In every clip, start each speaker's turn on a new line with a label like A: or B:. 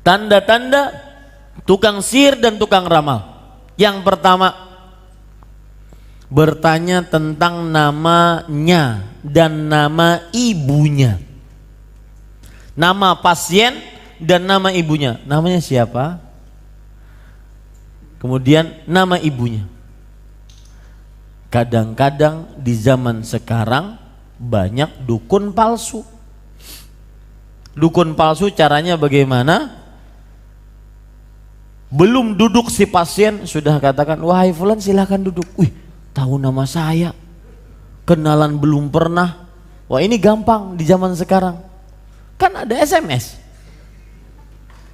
A: Tanda-tanda tukang sihir dan tukang ramal. Yang pertama, bertanya tentang namanya dan nama ibunya. Nama pasien dan nama ibunya. Namanya siapa? Kemudian nama ibunya. Kadang-kadang di zaman sekarang banyak dukun palsu. Dukun palsu caranya bagaimana? Belum duduk si pasien sudah katakan, wahai fulan silahkan duduk. Wih, tahu nama saya, kenalan belum pernah. Wah, ini gampang di zaman sekarang, kan ada SMS.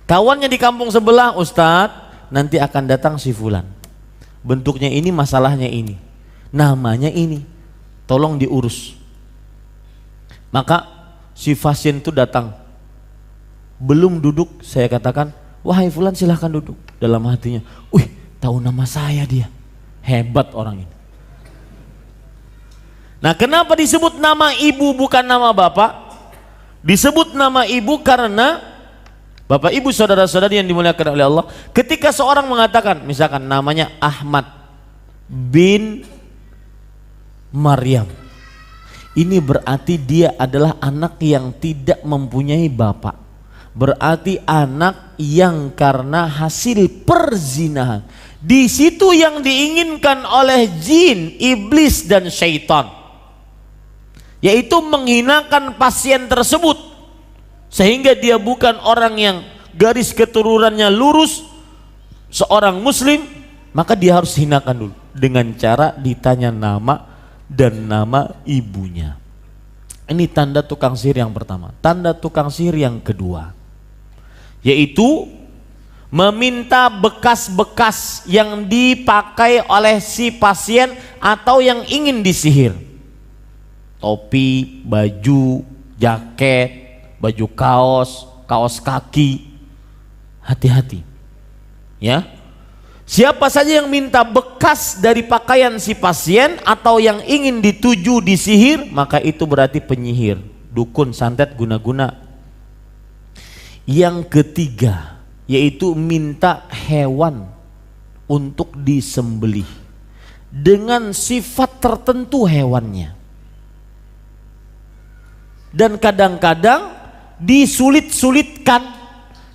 A: Kawannya di kampung sebelah, Ustadz nanti akan datang si fulan, bentuknya ini, masalahnya ini, namanya ini, tolong diurus. Maka si pasien itu datang, belum duduk saya katakan, wahai fulan silahkan duduk. Dalam hatinya, wih, tahu nama saya dia, hebat orang ini. Nah, kenapa disebut nama ibu bukan nama bapak? Disebut nama ibu karena bapak ibu saudara-saudari yang dimuliakan oleh Allah, ketika seorang mengatakan misalkan namanya Ahmad bin Maryam, ini berarti dia adalah anak yang tidak mempunyai bapak. Berarti anak yang karena hasil perzinahan. Di situ yang diinginkan oleh jin, iblis dan syaitan, yaitu menghinakan pasien tersebut sehingga dia bukan orang yang garis keturunannya lurus, seorang muslim, maka dia harus hinakan dulu dengan cara ditanya nama dan nama ibunya. Ini tanda tukang sihir yang pertama. Tanda tukang sihir yang kedua, yaitu meminta bekas-bekas yang dipakai oleh si pasien atau yang ingin disihir. Topi, baju, jaket, baju kaos, kaos kaki. Hati-hati ya. Siapa saja yang minta bekas dari pakaian si pasien atau yang ingin dituju disihir, maka itu berarti penyihir, dukun, santet, guna-guna. Yang ketiga, yaitu minta hewan untuk disembelih dengan sifat tertentu hewannya, dan kadang-kadang disulit-sulitkan.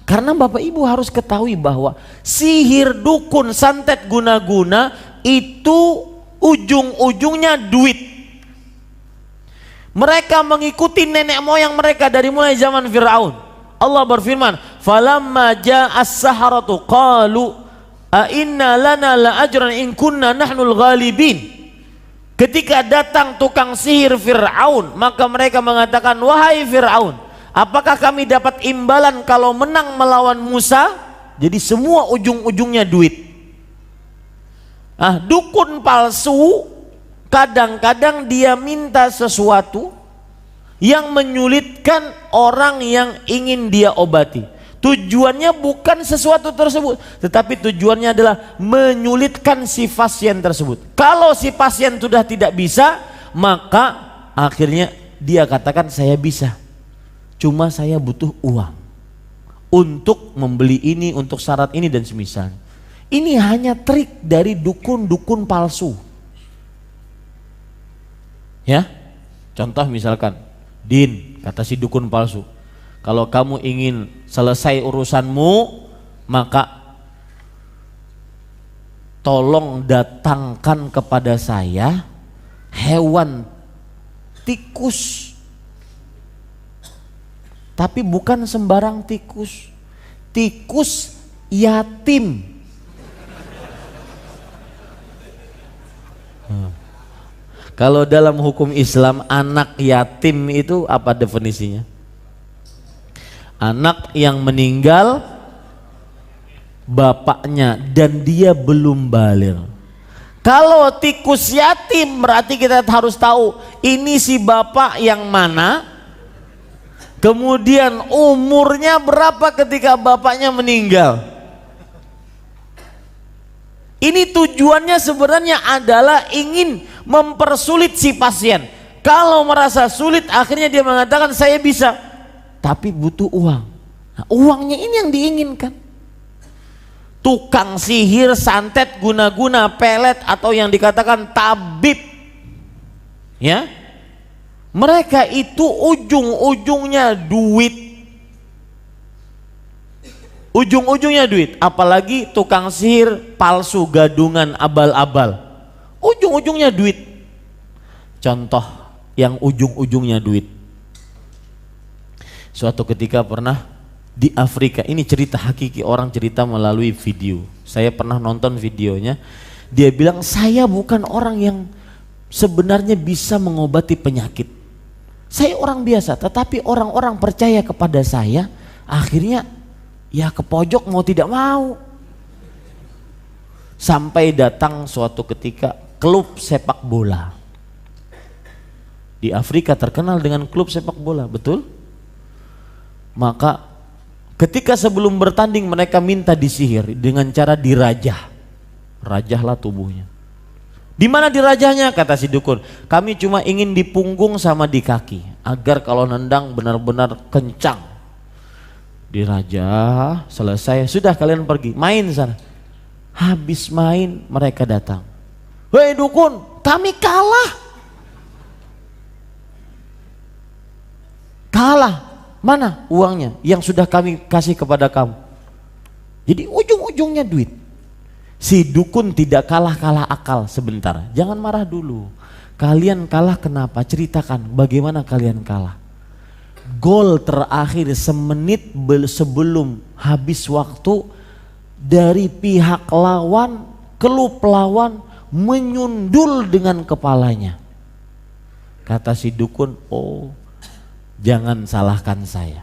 A: Karena Bapak Ibu harus ketahui bahwa sihir, dukun, santet, guna-guna itu ujung-ujungnya duit. Mereka mengikuti nenek moyang mereka dari mulai zaman Fir'aun. Allah berfirman, falamma ja'as saharatu qalu a inna lana la ajran in kunna nahnul ghalibin. Ketika datang tukang sihir Fir'aun, maka mereka mengatakan, wahai Fir'aun, apakah kami dapat imbalan kalau menang melawan Musa? Jadi semua ujung-ujungnya duit. Dukun palsu kadang-kadang dia minta sesuatu yang menyulitkan orang yang ingin dia obati. Tujuannya bukan sesuatu tersebut, tetapi tujuannya adalah menyulitkan si pasien tersebut. Kalau si pasien sudah tidak bisa, maka akhirnya dia katakan, saya bisa, cuma saya butuh uang untuk membeli ini, untuk syarat ini dan semisal. Ini hanya trik dari dukun-dukun palsu. Ya, contoh misalkan, Din, kata si dukun palsu, kalau kamu ingin selesai urusanmu, maka tolong datangkan kepada saya hewan tikus. Tapi bukan sembarang tikus, tikus yatim. Kalau dalam hukum Islam, anak yatim itu apa definisinya? Anak yang meninggal bapaknya dan dia belum baligh. Kalau tikus yatim berarti kita harus tahu ini si bapak yang mana, kemudian umurnya berapa ketika bapaknya meninggal. Ini tujuannya sebenarnya adalah ingin mempersulit si pasien. Kalau merasa sulit, akhirnya dia mengatakan saya bisa, tapi butuh uang. Nah, uangnya ini yang diinginkan. Tukang sihir, santet, guna-guna, pelet, atau yang dikatakan tabib, ya, mereka itu ujung-ujungnya duit. Ujung-ujungnya duit. Apalagi tukang sihir palsu, gadungan, abal-abal, ujung-ujungnya duit. Contoh yang ujung-ujungnya duit. Suatu ketika pernah di Afrika, ini cerita hakiki, orang cerita melalui video. Saya pernah nonton videonya. Dia bilang, saya bukan orang yang sebenarnya bisa mengobati penyakit. Saya orang biasa, tetapi orang-orang percaya kepada saya, akhirnya ya ke pojok mau tidak mau. Sampai datang suatu ketika klub sepak bola. Di Afrika terkenal dengan klub sepak bola, betul? Maka ketika sebelum bertanding mereka minta disihir dengan cara dirajah. Rajahlah tubuhnya. Di mana dirajahnya? Kata si dukun, kami cuma ingin di punggung sama di kaki, agar kalau nendang benar-benar kencang. Dirajah, selesai, sudah kalian pergi, main sana. Habis main mereka datang. Hei dukun, kami kalah. Kalah. Mana uangnya yang sudah kami kasih kepada kamu? Jadi ujung-ujungnya duit. Si dukun tidak kalah akal. Sebentar, jangan marah dulu. Kalian kalah kenapa? Ceritakan bagaimana kalian kalah. Gol terakhir semenit sebelum habis waktu, dari pihak lawan, klub lawan menyundul dengan kepalanya. Kata si dukun, oh, jangan salahkan saya.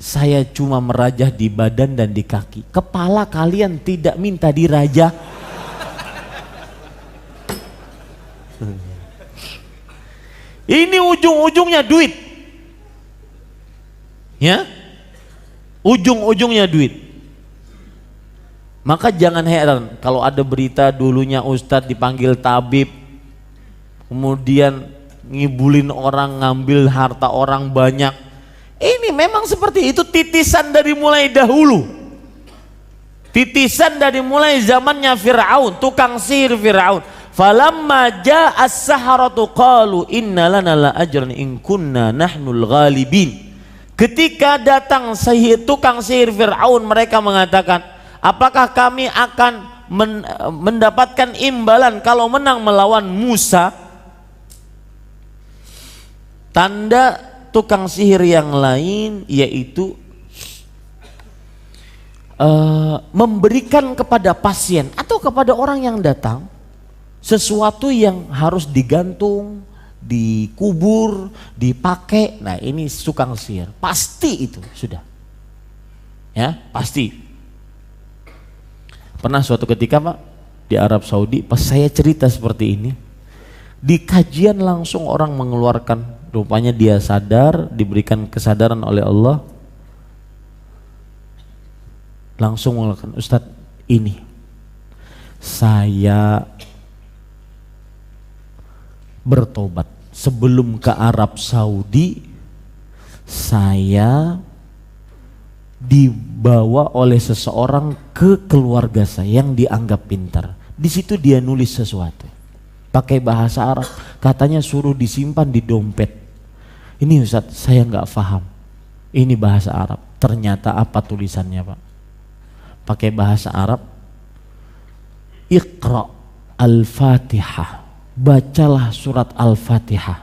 A: Saya cuma merajah di badan dan di kaki. Kepala kalian tidak minta dirajah. Ini ujung-ujungnya duit. Ya? Ujung-ujungnya duit. Maka jangan heran kalau ada berita dulunya ustadz dipanggil tabib, kemudian ngibulin orang, ngambil harta orang banyak. Ini memang seperti itu, titisan dari mulai dahulu. Titisan dari mulai zamannya Fir'aun, tukang sihir Fir'aun. Falamma jaa as-saharatu qalu inna lana la ajran in kunna nahnul ghalibin. Ketika datang tukang sihir Fir'aun, mereka mengatakan, apakah kami akan mendapatkan imbalan kalau menang melawan Musa? Tanda tukang sihir yang lain yaitu memberikan kepada pasien atau kepada orang yang datang sesuatu yang harus digantung, dikubur, dipakai. Nah, ini tukang sihir, pasti itu sudah, ya pasti. Pernah suatu ketika Pak di Arab Saudi, pas saya cerita seperti ini, di kajian langsung orang mengeluarkan, rupanya dia sadar, diberikan kesadaran oleh Allah, langsung mengeluarkan, Ustadz, ini saya bertobat. Sebelum ke Arab Saudi, saya dibawa oleh seseorang ke keluarga saya yang dianggap pintar. Di situ dia nulis sesuatu pakai bahasa Arab, katanya suruh disimpan di dompet. Ini Ustadz, saya nggak paham, ini bahasa Arab. Ternyata apa tulisannya Pak? Pakai bahasa Arab, Iqra al-Fatihah, bacalah surat al-Fatihah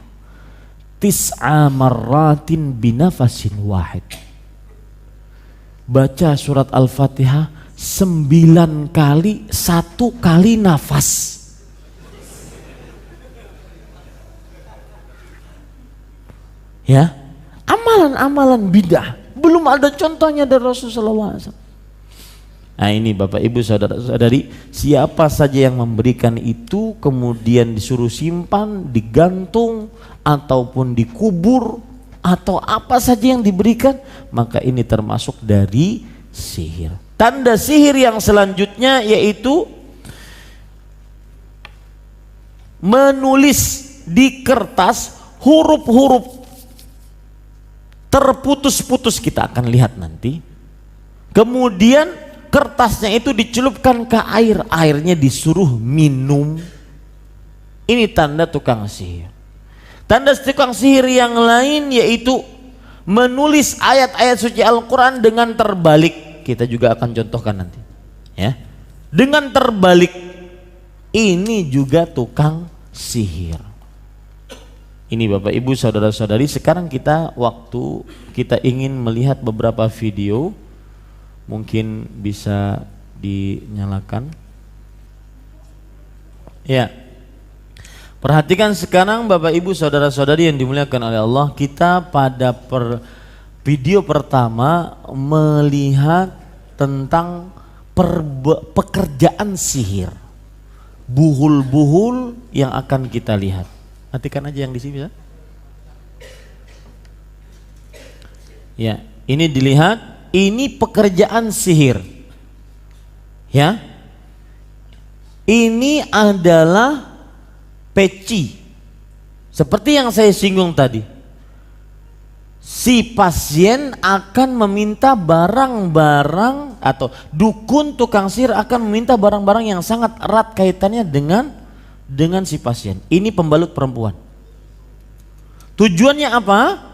A: tis'a marratin binafasin wahid. Baca surat al-Fatihah 9 kali, 1 kali nafas. Ya, amalan-amalan bidah, belum ada contohnya dari Rasulullah SAW. Nah ini Bapak Ibu saudara-saudari, siapa saja yang memberikan itu kemudian disuruh simpan, digantung, ataupun dikubur, atau apa saja yang diberikan, maka ini termasuk dari sihir. Tanda sihir yang selanjutnya yaitu menulis di kertas huruf-huruf terputus-putus, kita akan lihat nanti. Kemudian kertasnya itu dicelupkan ke air, airnya disuruh minum. Ini tanda tukang sihir. Tanda tukang sihir yang lain yaitu menulis ayat-ayat suci Al-Quran dengan terbalik. Kita juga akan contohkan nanti, ya. Dengan terbalik, ini juga tukang sihir. Ini Bapak Ibu saudara-saudari, sekarang waktu kita ingin melihat beberapa video, mungkin bisa dinyalakan. Ya. Perhatikan sekarang Bapak Ibu saudara-saudari yang dimuliakan oleh Allah, kita pada video pertama melihat tentang pekerjaan sihir. Buhul-buhul yang akan kita lihat. Matikan aja yang di sini ya. Ya, ini dilihat, ini pekerjaan sihir. Ya. Ini adalah peci, seperti yang saya singgung tadi. Si pasien akan meminta barang-barang, atau dukun tukang sihir akan meminta barang-barang yang sangat erat kaitannya dengan si pasien. Ini pembalut perempuan. Tujuannya apa?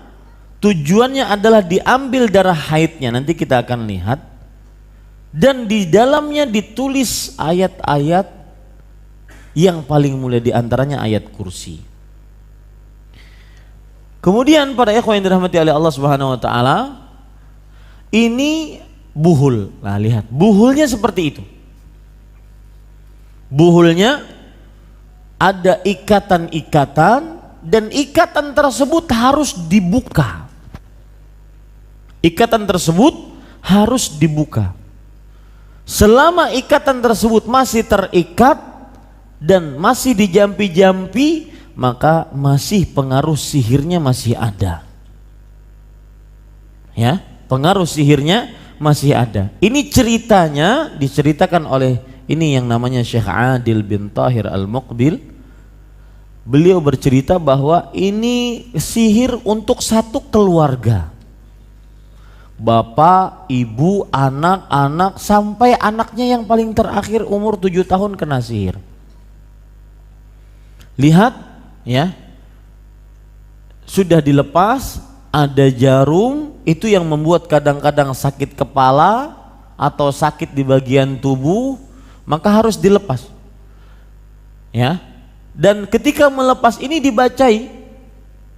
A: Tujuannya adalah diambil darah haidnya, nanti kita akan lihat, dan di dalamnya ditulis ayat-ayat yang paling mulia, di antaranya ayat kursi. Kemudian para ikhwan yang dirahmati oleh Allah Subhanahu wa taala, ini buhul. Nah, lihat, buhulnya seperti itu. Buhulnya ada ikatan-ikatan, dan ikatan tersebut harus dibuka. Ikatan tersebut harus dibuka. Selama ikatan tersebut masih terikat dan masih dijampi-jampi, maka masih pengaruh sihirnya masih ada. Ya, pengaruh sihirnya masih ada. Ini ceritanya diceritakan oleh ini yang namanya Syekh Adil bin Tahir Al-Muqbil. Beliau bercerita bahwa ini sihir untuk satu keluarga. Bapak, ibu, anak-anak, sampai anaknya yang paling terakhir umur 7 tahun kena sihir. Lihat ya, sudah dilepas, ada jarum, itu yang membuat kadang-kadang sakit kepala atau sakit di bagian tubuh, maka harus dilepas ya. Dan ketika melepas ini dibacai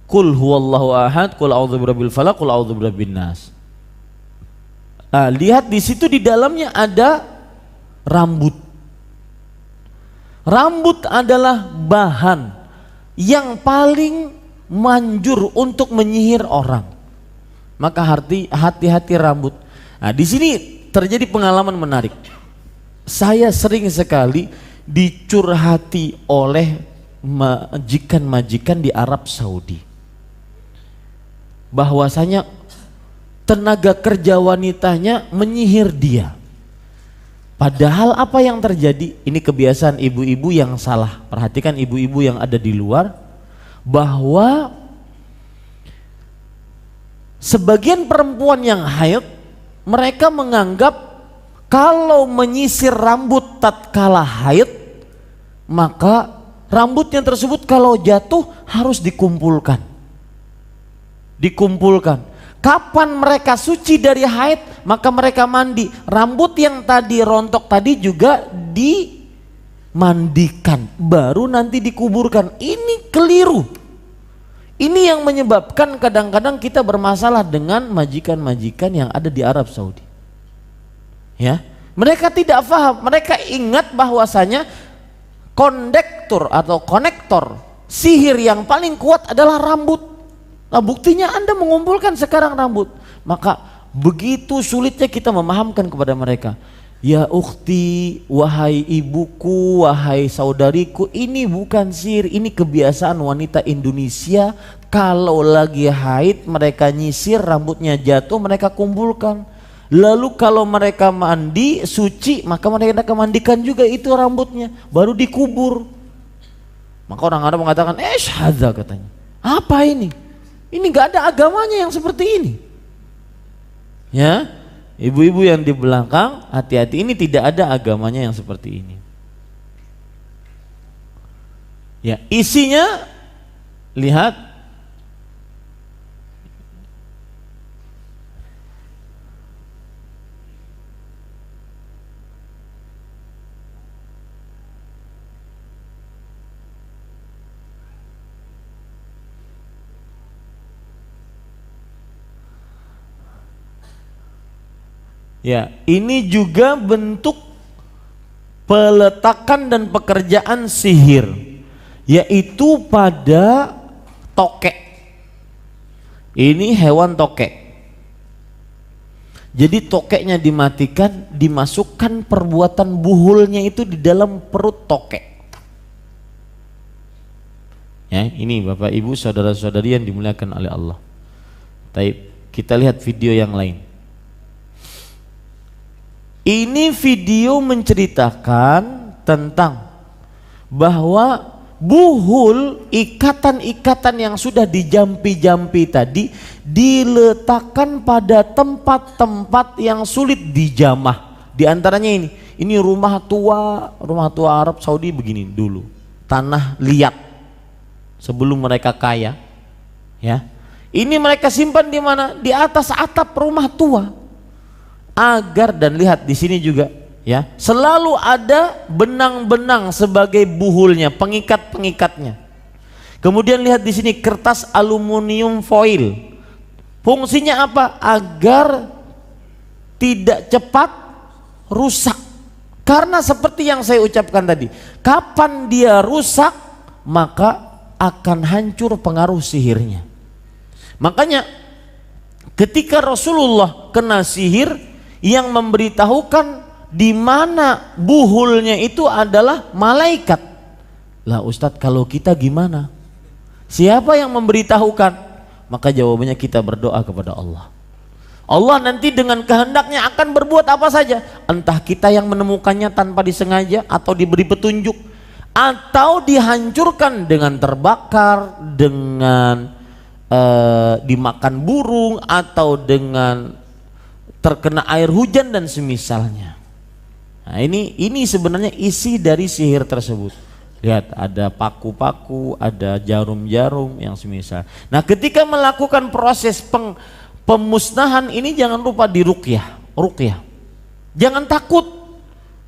A: Qul huwallahu ahad, Qul a'udzu birabbil falaq, Qul a'udzu birabbin nas. Nah, lihat di situ di dalamnya ada rambut. Rambut adalah bahan yang paling manjur untuk menyihir orang. Maka hati-hati rambut. Nah, di sini terjadi pengalaman menarik. Saya sering sekali dicurhati oleh majikan-majikan di Arab Saudi, bahwasanya tenaga kerja wanitanya menyihir dia. Padahal apa yang terjadi? Ini kebiasaan ibu-ibu yang salah. Perhatikan ibu-ibu yang ada di luar, bahwa sebagian perempuan yang haid, mereka menganggap kalau menyisir rambut tatkala haid, maka rambutnya tersebut kalau jatuh harus dikumpulkan. Kapan mereka suci dari haid, maka mereka mandi. Rambut yang tadi rontok tadi juga dimandikan, baru nanti dikuburkan. Ini keliru. Ini yang menyebabkan kadang-kadang kita bermasalah dengan majikan-majikan yang ada di Arab Saudi. Ya, mereka tidak paham. Mereka ingat bahwasanya kondektor atau konektor sihir yang paling kuat adalah rambut. Nah, buktinya Anda mengumpulkan sekarang rambut. Maka begitu sulitnya kita memahamkan kepada mereka. Ya ukhti, wahai ibuku, wahai saudariku, ini bukan sihir, ini kebiasaan wanita Indonesia. Kalau lagi haid mereka nyisir, rambutnya jatuh mereka kumpulkan. Lalu kalau mereka mandi suci, maka mereka akan mandikan juga itu rambutnya, baru dikubur. Maka orang Arab mengatakan, hadza, katanya. Apa ini? Ini nggak ada agamanya yang seperti ini. Ya, ibu-ibu yang di belakang, hati-hati, ini tidak ada agamanya yang seperti ini. Ya, isinya lihat. Ya, ini juga bentuk peletakan dan pekerjaan sihir, yaitu pada tokek. Ini hewan tokek. Jadi tokeknya dimatikan, dimasukkan perbuatan buhulnya itu di dalam perut tokek. Ya, ini Bapak Ibu saudara-saudari yang dimuliakan oleh Allah. Baik, kita lihat video yang lain. Ini video menceritakan tentang bahwa buhul, ikatan-ikatan yang sudah dijampi-jampi tadi diletakkan pada tempat-tempat yang sulit dijamah. Di antaranya ini rumah tua Arab Saudi begini dulu, tanah liat sebelum mereka kaya. Ya, ini mereka simpan di mana? Di atas atap rumah tua. Agar, dan lihat di sini juga ya, selalu ada benang-benang sebagai buhulnya, pengikat-pengikatnya. Kemudian lihat di sini kertas aluminium foil. Fungsinya apa? Agar tidak cepat rusak. Karena seperti yang saya ucapkan tadi, kapan dia rusak maka akan hancur pengaruh sihirnya. Makanya ketika Rasulullah kena sihir, yang memberitahukan di mana buhulnya itu adalah malaikat. Lah Ustadz, kalau kita gimana? Siapa yang memberitahukan? Maka jawabannya kita berdoa kepada Allah. Allah nanti dengan kehendaknya akan berbuat apa saja. Entah kita yang menemukannya tanpa disengaja, atau diberi petunjuk, atau dihancurkan dengan terbakar, dengan dimakan burung, atau dengan terkena air hujan dan semisalnya. Nah, ini sebenarnya isi dari sihir tersebut. Lihat, ada paku-paku, ada jarum-jarum yang semisal. Nah, ketika melakukan proses pemusnahan ini jangan lupa diruqyah. Ruqyah. Jangan takut.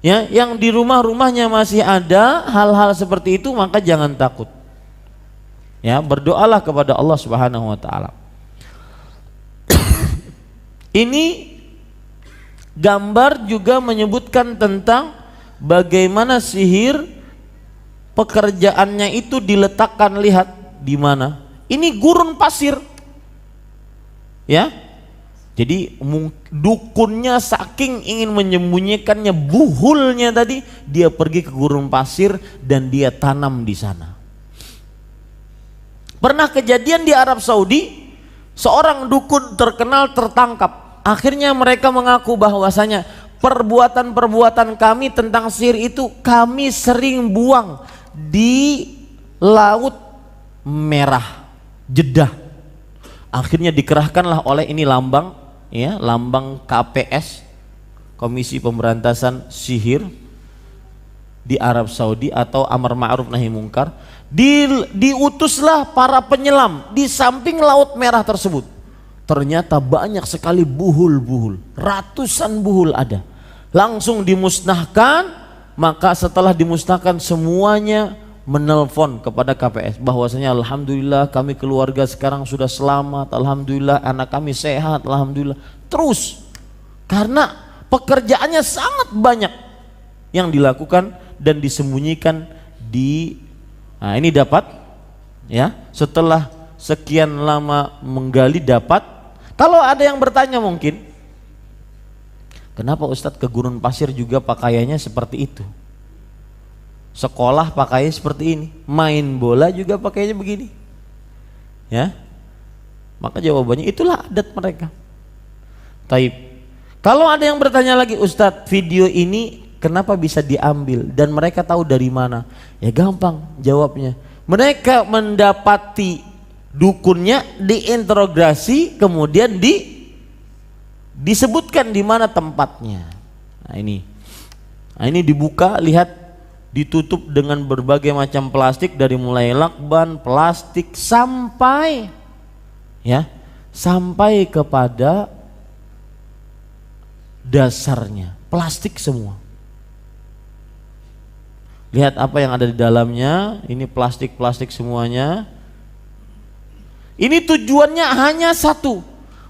A: Ya, yang di rumah-rumahnya masih ada hal-hal seperti itu, maka jangan takut. Ya, berdoalah kepada Allah Subhanahu wa taala. Ini gambar juga menyebutkan tentang bagaimana sihir pekerjaannya itu diletakkan. Lihat di mana? Ini gurun pasir. Ya. Jadi dukunnya saking ingin menyembunyikannya buhulnya tadi, dia pergi ke gurun pasir dan dia tanam di sana. Pernah kejadian di Arab Saudi, seorang dukun terkenal tertangkap. Akhirnya mereka mengaku bahwasanya perbuatan-perbuatan kami tentang sihir itu kami sering buang di Laut Merah, Jeddah. Akhirnya dikerahkanlah oleh ini lambang, ya, lambang KPS, Komisi Pemberantasan Sihir di Arab Saudi, atau Amar Ma'ruf Nahi Mungkar. Diutuslah para penyelam di samping Laut Merah tersebut. Ternyata banyak sekali buhul-buhul, ratusan buhul ada. Langsung dimusnahkan. Maka setelah dimusnahkan, semuanya menelpon kepada KPS bahwasanya alhamdulillah kami keluarga sekarang sudah selamat, alhamdulillah anak kami sehat, alhamdulillah. Terus karena pekerjaannya sangat banyak yang dilakukan dan disembunyikan di. Nah, ini dapat, ya, setelah sekian lama menggali dapat. Kalau ada yang bertanya mungkin, kenapa Ustadz ke gurun pasir juga pakaiannya seperti itu? Sekolah pakainya seperti ini, main bola juga pakainya begini. Ya, maka jawabannya itulah adat mereka. Taib. Kalau ada yang bertanya lagi, Ustadz, video ini kenapa bisa diambil dan mereka tahu dari mana? Ya gampang jawabnya. Mereka mendapati Dukunnya diinterogasi, kemudian disebutkan di mana tempatnya. Nah ini dibuka, lihat ditutup dengan berbagai macam plastik, dari mulai lakban, plastik sampai kepada dasarnya, plastik semua. Lihat apa yang ada di dalamnya, ini plastik semuanya. Ini tujuannya hanya satu,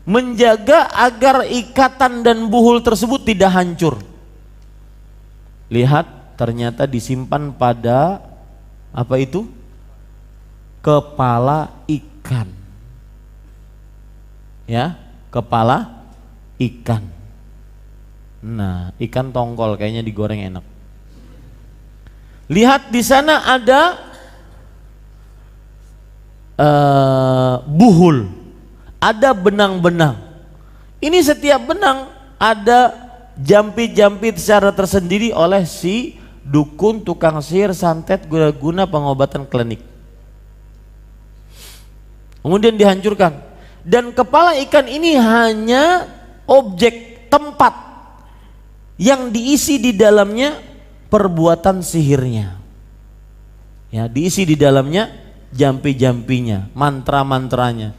A: menjaga agar ikatan dan buhul tersebut tidak hancur. Lihat, ternyata disimpan pada apa itu? Kepala ikan. Ya, kepala ikan. Nah, ikan tongkol kayaknya digoreng enak. Lihat di sana ada buhul, ada benang-benang. Ini setiap benang ada jampi-jampi secara tersendiri oleh si dukun, tukang sihir, santet, guna pengobatan klinik. Kemudian dihancurkan. Dan kepala ikan ini hanya objek, tempat yang diisi di dalamnya perbuatan sihirnya. Ya, diisi di dalamnya jampi-jampinya, mantra-mantranya.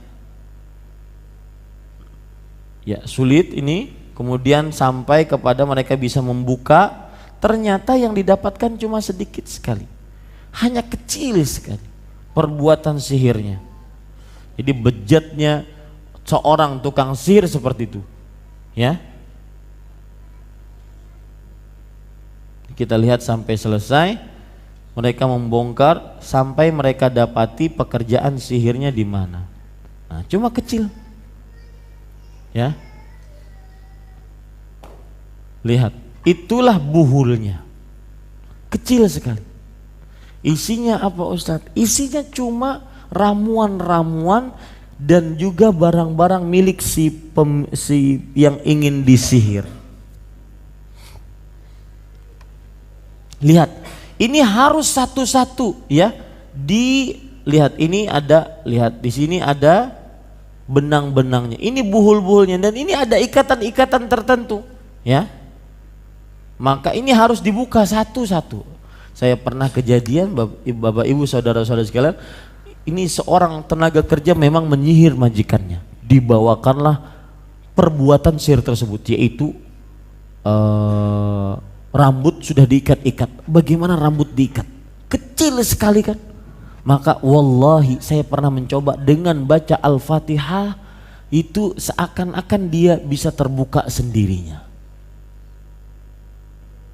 A: Ya, sulit ini. Kemudian sampai kepada mereka bisa membuka, ternyata yang didapatkan cuma sedikit sekali. Hanya kecil sekali perbuatan sihirnya. Jadi bejatnya seorang tukang sihir seperti itu. Ya. Kita lihat sampai selesai, mereka membongkar sampai mereka dapati pekerjaan sihirnya di mana. Nah, cuma kecil. Ya. Lihat, itulah buhulnya. Kecil sekali. Isinya apa Ustadz? Isinya cuma ramuan-ramuan dan juga barang-barang milik si yang ingin disihir. Lihat, ini harus satu-satu ya. Dilihat ini ada, lihat di sini ada benang-benangnya. Ini buhul-buhulnya dan ini ada ikatan-ikatan tertentu, ya. Maka ini harus dibuka satu-satu. Saya pernah kejadian Bapak Ibu saudara-saudara sekalian, ini seorang tenaga kerja memang menyihir majikannya. Dibawakanlah perbuatan sihir tersebut, yaitu rambut sudah diikat-ikat. Bagaimana rambut diikat? Kecil sekali kan? Maka wallahi saya pernah mencoba dengan baca Al-Fatihah, itu seakan-akan dia bisa terbuka sendirinya.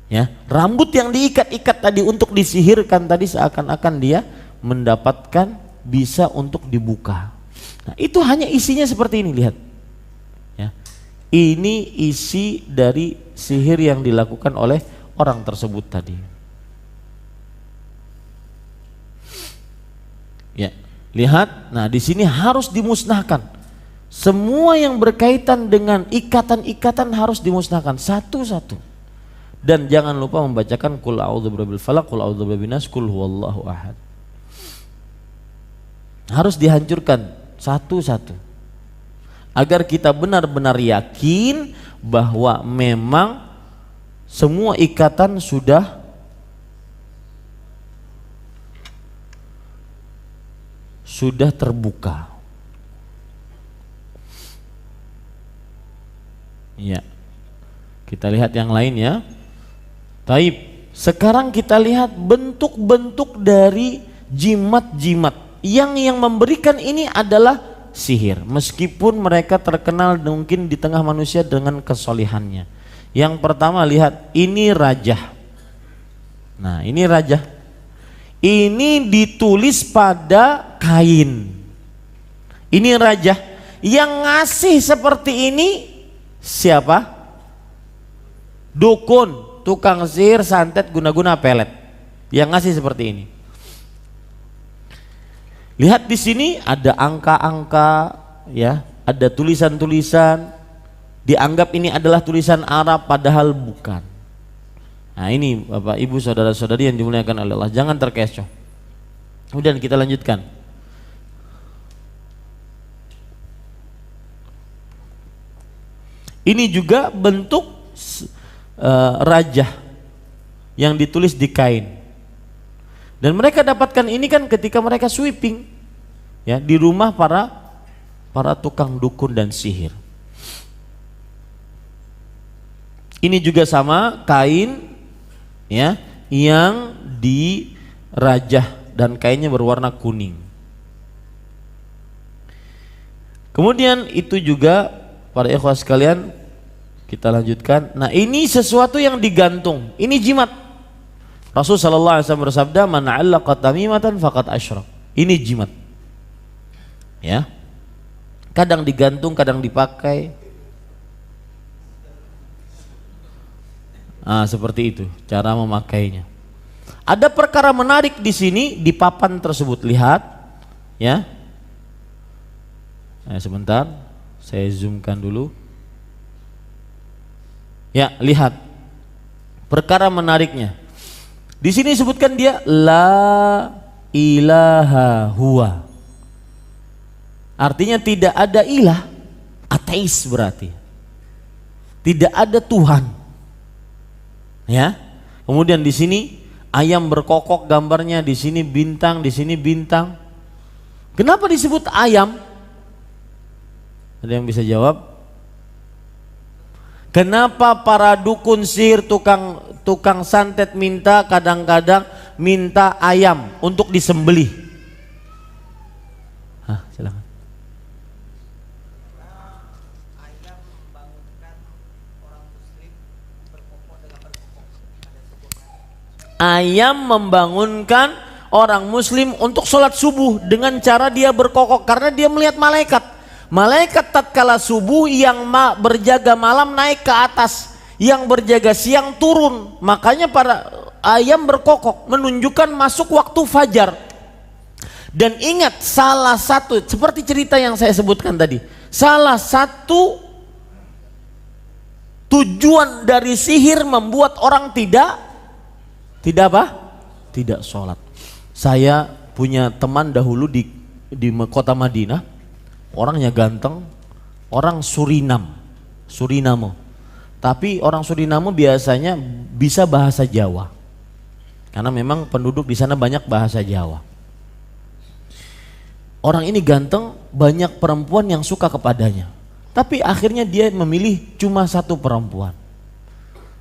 A: Ya, rambut yang diikat-ikat tadi untuk disihirkan tadi seakan-akan dia mendapatkan bisa untuk dibuka. Nah, itu hanya isinya seperti ini, lihat. Ya. Ini isi dari sihir yang dilakukan oleh orang tersebut tadi. Ya, lihat. Nah, di sini harus dimusnahkan. Semua yang berkaitan dengan ikatan-ikatan harus dimusnahkan satu-satu. Dan jangan lupa membacakan qul a'udzu birabbil falaq, qul a'udzu birabbin nas, qul huwallahu ahad. Harus dihancurkan satu-satu. Agar kita benar-benar yakin bahwa memang semua ikatan sudah terbuka. Ya. Kita lihat yang lain ya. Taib. Sekarang kita lihat bentuk-bentuk dari jimat-jimat yang memberikan ini adalah sihir, meskipun mereka terkenal mungkin di tengah manusia dengan kesolihannya. Yang pertama lihat, ini rajah. Nah, ini rajah. Ini ditulis pada kain. Ini rajah. Yang ngasih seperti ini siapa? Dukun, tukang sihir, santet, guna-guna pelet. Yang ngasih seperti ini. Lihat di sini ada angka-angka, ya, ada tulisan-tulisan. Dianggap ini adalah tulisan Arab padahal bukan. Nah, ini Bapak Ibu saudara-saudari yang dimuliakan oleh Allah, jangan terkecoh. Kemudian kita lanjutkan. Ini juga bentuk rajah yang ditulis di kain. Dan mereka dapatkan ini kan ketika mereka sweeping ya di rumah para tukang dukun dan sihir. Ini juga sama, kain ya yang dirajah dan kainnya berwarna kuning. Kemudian itu juga para ikhwah sekalian, kita lanjutkan. Nah, ini sesuatu yang digantung. Ini jimat. Rasul sallallahu alaihi wasallam bersabda, "Man 'allaqa tamimatan faqad asyrak." Ini jimat. Ya. Kadang digantung, kadang dipakai. Seperti itu cara memakainya. Ada perkara menarik di sini di papan tersebut. Lihat, ya. Sebentar, saya zoomkan dulu. Ya, lihat perkara menariknya. Di sini disebutkan dia la ilaha huwa. Artinya tidak ada ilah, ateis berarti. Tidak ada Tuhan. Ya. Kemudian di sini ayam berkokok gambarnya, di sini bintang, di sini bintang. Kenapa disebut ayam? Ada yang bisa jawab? Kenapa para dukun sihir, tukang santet minta kadang-kadang minta ayam untuk disembelih? Silakan. Ayam membangunkan orang muslim untuk sholat subuh dengan cara dia berkokok karena dia melihat malaikat. Malaikat tatkala subuh yang berjaga malam naik ke atas, yang berjaga siang turun. Makanya para ayam berkokok menunjukkan masuk waktu fajar. Dan ingat, salah satu seperti cerita yang saya sebutkan tadi, salah satu tujuan dari sihir membuat orang tidak sholat. Saya punya teman dahulu di kota Madinah, orangnya ganteng, orang Suriname. Tapi orang Suriname biasanya bisa bahasa Jawa, karena memang penduduk di sana banyak bahasa Jawa. Orang ini ganteng, banyak perempuan yang suka kepadanya, tapi akhirnya dia memilih cuma satu perempuan.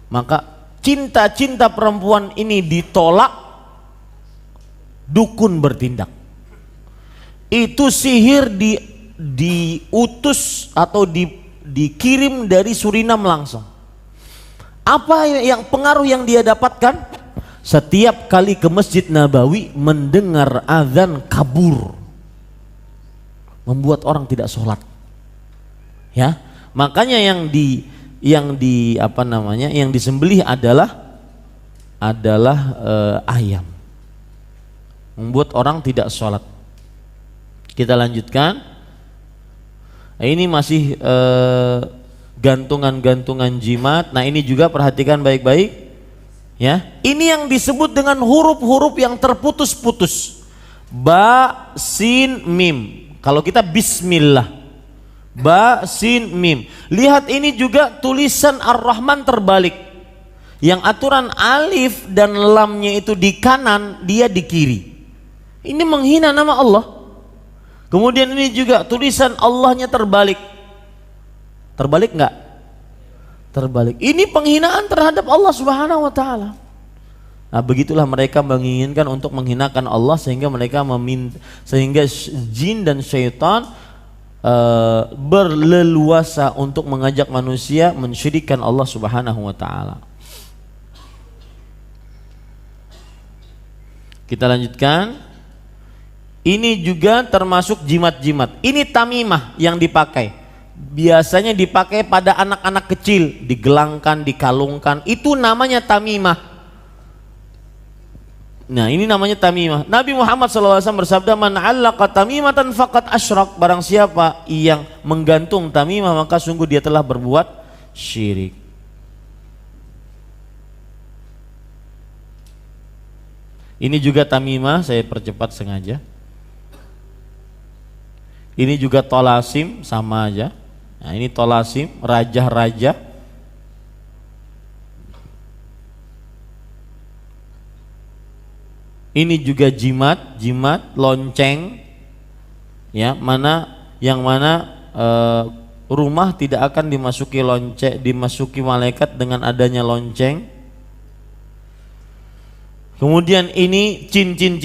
A: Maka cinta perempuan ini ditolak, dukun bertindak. Itu sihir diutus atau dikirim dari Suriname langsung. Apa yang pengaruh yang dia dapatkan? Setiap kali ke Masjid Nabawi mendengar azan kabur, membuat orang tidak sholat. Ya, makanya yang disembelih adalah ayam, membuat orang tidak sholat. Kita lanjutkan. Ini masih gantungan-gantungan jimat. Nah, ini juga perhatikan baik-baik. Ya, ini yang disebut dengan huruf-huruf yang terputus-putus. Ba, sin, mim. Kalau kita bismillah, ba, sin, mim. Lihat ini juga tulisan Ar-Rahman terbalik. Yang aturan alif dan lamnya itu di kanan, dia di kiri. Ini menghina nama Allah. Kemudian ini juga tulisan Allahnya terbalik. Terbalik enggak? Terbalik. Ini penghinaan terhadap Allah Subhanahu wa taala. Nah, begitulah mereka menginginkan untuk menghinakan Allah sehingga mereka sehingga jin dan syaitan berleluasa untuk mengajak manusia mensyirikkan Allah Subhanahu wa taala. Kita lanjutkan. Ini juga termasuk jimat-jimat. Ini tamimah yang dipakai. Biasanya dipakai pada anak-anak kecil, digelangkan, dikalungkan. Itu namanya tamimah. Nah, ini namanya tamimah. Nabi Muhammad SAW bersabda, "Man 'allaqa tamimatan faqad asyrak." Barang siapa yang menggantung tamimah, maka sungguh dia telah berbuat syirik. Ini juga tamimah, saya percepat sengaja. Ini juga tolasim, sama aja. Nah, ini tolasim, raja-raja. Ini juga jimat, lonceng, ya, yang mana rumah tidak akan dimasuki malaikat dengan adanya lonceng. Kemudian ini cincin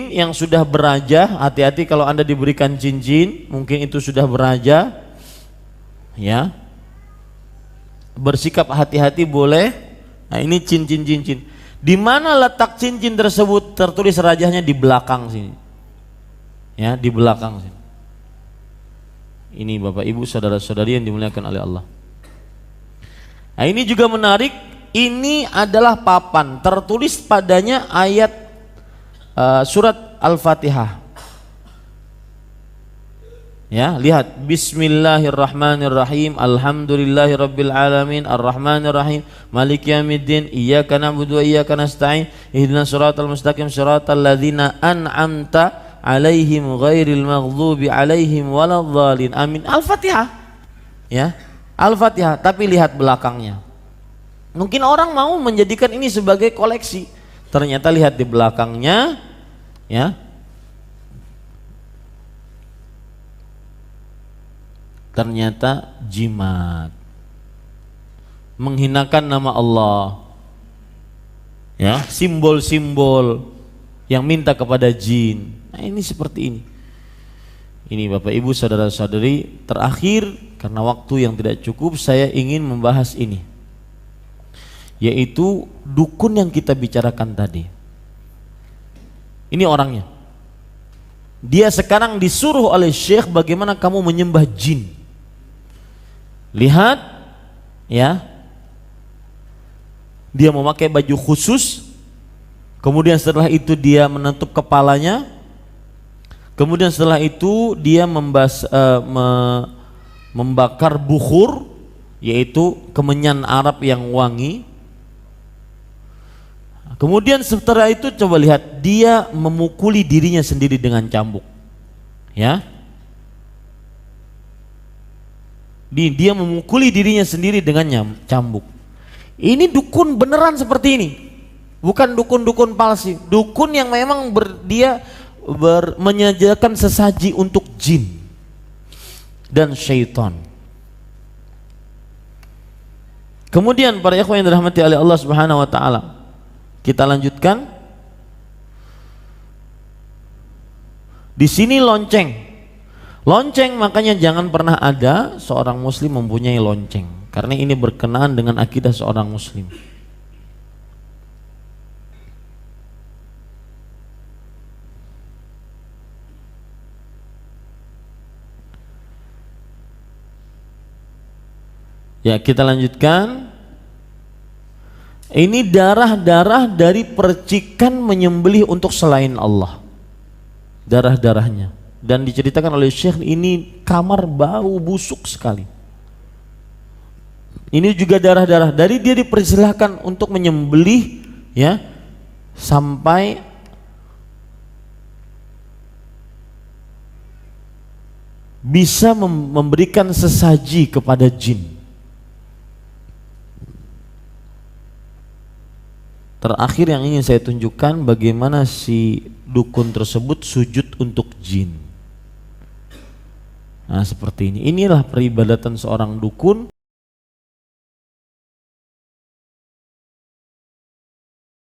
A: yang sudah beraja, hati-hati kalau Anda diberikan cincin, mungkin itu sudah beraja, ya. Bersikap hati-hati boleh. Nah, ini cincin. Di mana letak cincin tersebut? Tertulis rajahnya di belakang sini. Ya, di belakang sini. Ini Bapak Ibu saudara-saudari yang dimuliakan oleh Allah. Nah, ini juga menarik. Ini adalah papan, tertulis padanya ayat surat Al-Fatihah. Ya, lihat, Bismillahirrahmanirrahim, Alhamdulillahirabbil alamin, Arrahmanirrahim, Maliki yaumiddin, Iyyaka na'budu wa iyyaka nasta'in, Ihdinas siratal mustaqim, siratal ladzina an'amta 'alaihim ghairil maghdubi 'alaihim waladhdallin. Amin. Al-Fatihah. Ya, Al-Fatihah, tapi lihat belakangnya. Mungkin orang mau menjadikan ini sebagai koleksi. Ternyata lihat di belakangnya, ya. Ternyata jimat, menghinakan nama Allah, ya, simbol-simbol yang minta kepada jin. Nah, ini seperti ini. Ini Bapak Ibu saudara-saudari, terakhir karena waktu yang tidak cukup saya ingin membahas ini, yaitu dukun yang kita bicarakan tadi. Ini orangnya. Dia sekarang disuruh oleh syekh bagaimana kamu menyembah jin. Lihat, ya, dia memakai baju khusus, kemudian setelah itu dia menutup kepalanya, kemudian setelah itu dia membakar bukhur, yaitu kemenyan Arab yang wangi. Kemudian setelah itu coba lihat, dia memukuli dirinya sendiri dengan cambuk, ya. Dia memukuli dirinya sendiri dengan cambuk. Ini dukun beneran seperti ini, bukan dukun-dukun palsu. Dukun yang memang menyajikan sesaji untuk jin dan syaitan. Kemudian para ikhwan yang dirahmati oleh Allah Subhanahu wa taala, kita lanjutkan. Di sini lonceng. Lonceng, makanya jangan pernah ada seorang muslim mempunyai lonceng, karena ini berkenaan dengan akidah seorang muslim. Ya, kita lanjutkan. Ini darah-darah dari percikan menyembelih untuk selain Allah. Darah-darahnya. Dan diceritakan oleh Syekh, ini kamar bau busuk sekali. Ini juga darah-darah. Dari dia dipersilahkan untuk menyembelih, ya, sampai bisa memberikan sesaji kepada jin. Terakhir yang ingin saya tunjukkan bagaimana si dukun tersebut sujud untuk jin. Nah, seperti ini. Inilah peribadatan seorang dukun